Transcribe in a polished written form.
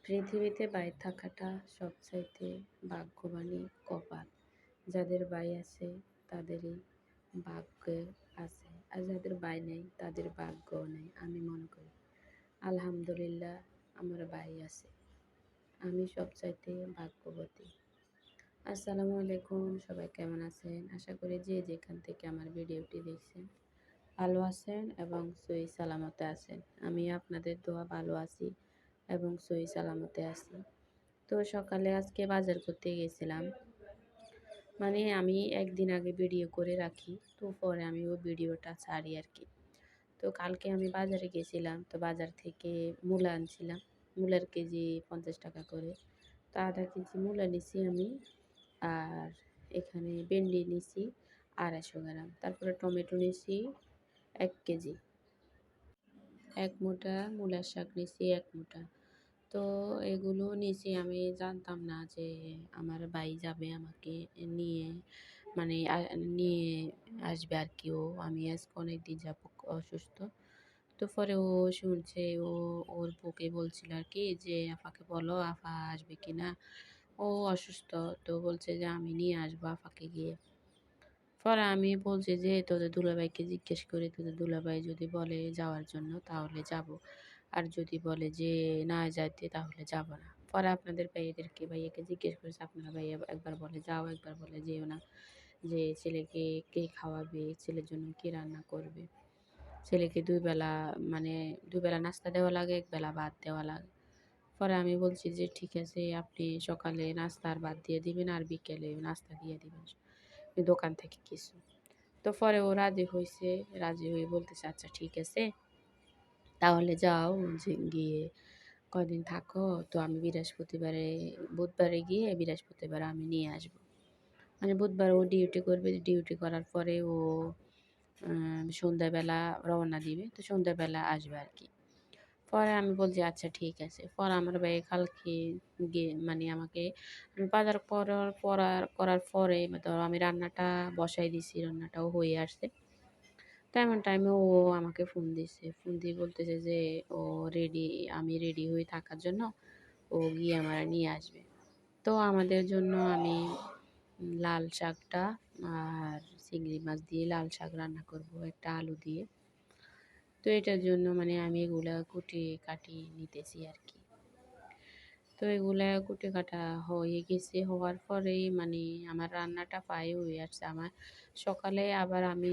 পৃথিবীতে ভাই থাকাটা সবচাইতে ভাগ্যবানই কপাল। যাদের ভাই আছে তাদেরই ভাগ্যে আছে, আর যাদের ভাই নেই তাদের ভাগ্যও নেই। আমি মনে করি আলহামদুলিল্লাহ আমার ভাই আছে, আমি সবচাইতে ভাগ্যবতী। আসসালামু আলাইকুম, সবাই কেমন আছেন? আশা করি যে যেখান থেকে আমার ভিডিওটি দেখছেন ভালো আছেন এবং সহি সালামতে আছেন। আমি আপনাদের দোয়া ভালো আছি এবং সহি সালামতে আছি। তো সকালে আজকে বাজার করতে গেছিলাম, মানে আমি একদিন আগে ভিডিও করে রাখি, তো পরে আমি ওই ভিডিওটা ছাড়ি আর কি। তো কালকে আমি বাজারে গেছিলাম, তো বাজার থেকে মূলা আনছিলাম। মূলার কেজি 50 টাকা করে। তো আধা কেজি মূলা নিছি আমি, আর এখানে ভেন্ডি নিছি 250 গ্রাম, তারপরে টমেটো নিছি 1 কেজি, 1 মুঠা মূলার শাক নিছি 1 মুঠা। তো এগুলো নিছি, আমি জানতাম না যে আমার ভাই যাবে আমাকে নিয়ে, মানে নিয়ে আসবে আর কি। আমি আজকে অনেকদিন যাব অসুস্থ। তো পরে ও শুনছে, ওর বউকে বলছিল আর কি যে আফাকে বলো আফা আসবে কিনা, ও অসুস্থ। তো বলছে যে আমি নিয়ে আসবো আফাকে গিয়ে। পরে আমি বলছি যে তোদের দুলাভাইকে জিজ্ঞেস করি, তোদের দুলাভাই যদি বলে যাওয়ার জন্য তাহলে যাব, আর যদি বলে যে না যাইতে তাহলে যাব না। পরে আপনাদের ভাইয়াকে জিজ্ঞেস করেছে, আপনারা ভাইয়া একবার বলে যাও, একবার বলে যেও না, যে ছেলেকে কে খাওয়াবে, ছেলের জন্য কে রান্না করবে, ছেলেকে মানে 2 বেলা নাস্তা দেওয়া লাগে, 1 বেলা ভাত দেওয়া লাগে। পরে আমি বলছি যে ঠিক আছে, আপনি সকালে নাস্তা আর ভাত দিয়ে দিবেন, আর বিকেলে নাস্তা দিয়ে দিবেন দোকান থেকে কিছু। তো পরে ও রাজি হয়েছে, রাজি হয়ে বলতেছে আচ্ছা ঠিক আছে তাহলে যাও, যে গিয়ে কয়দিন থাকো। তো আমি বুধবারে গিয়ে বৃহস্পতিবার আমি নিয়ে আসবো। মানে বুধবার ও ডিউটি করবে, ডিউটি করার পরে ও সন্ধ্যাবেলা রওনা দিবে, তো সন্ধ্যাবেলা আসবে আর কি। পরে আমি বলছি আচ্ছা ঠিক আছে। পরে আমার ভাই কালকে গিয়ে মানে আমাকে বাজার করার পরে ধরো আমি রান্নাটা বসাই দিছি, রান্নাটাও হয়ে আসছে। তো এমন টাইমে ও আমাকে ফোন দিছে, ফোন দিয়ে বলতেছে যে ও রেডি, আমি রেডি হয়ে থাকার জন্য ও গিয়ে আমার নিয়ে আসবে। তো আমাদের জন্য আমি লাল শাকটা আর চিংড়ি মাছ দিয়ে লাল শাক রান্না করব, একটা আলু দিয়ে। তো এটার জন্য মানে আমি এগুলা কুটি কাটি নিতেছি আর কি। তো এগুলা কুটি কাটা হয়ে গেছে, হওয়ার পরেই মানে আমার রান্নাটা প্রায় হয়ে আসছে। আমার সকালে আবার আমি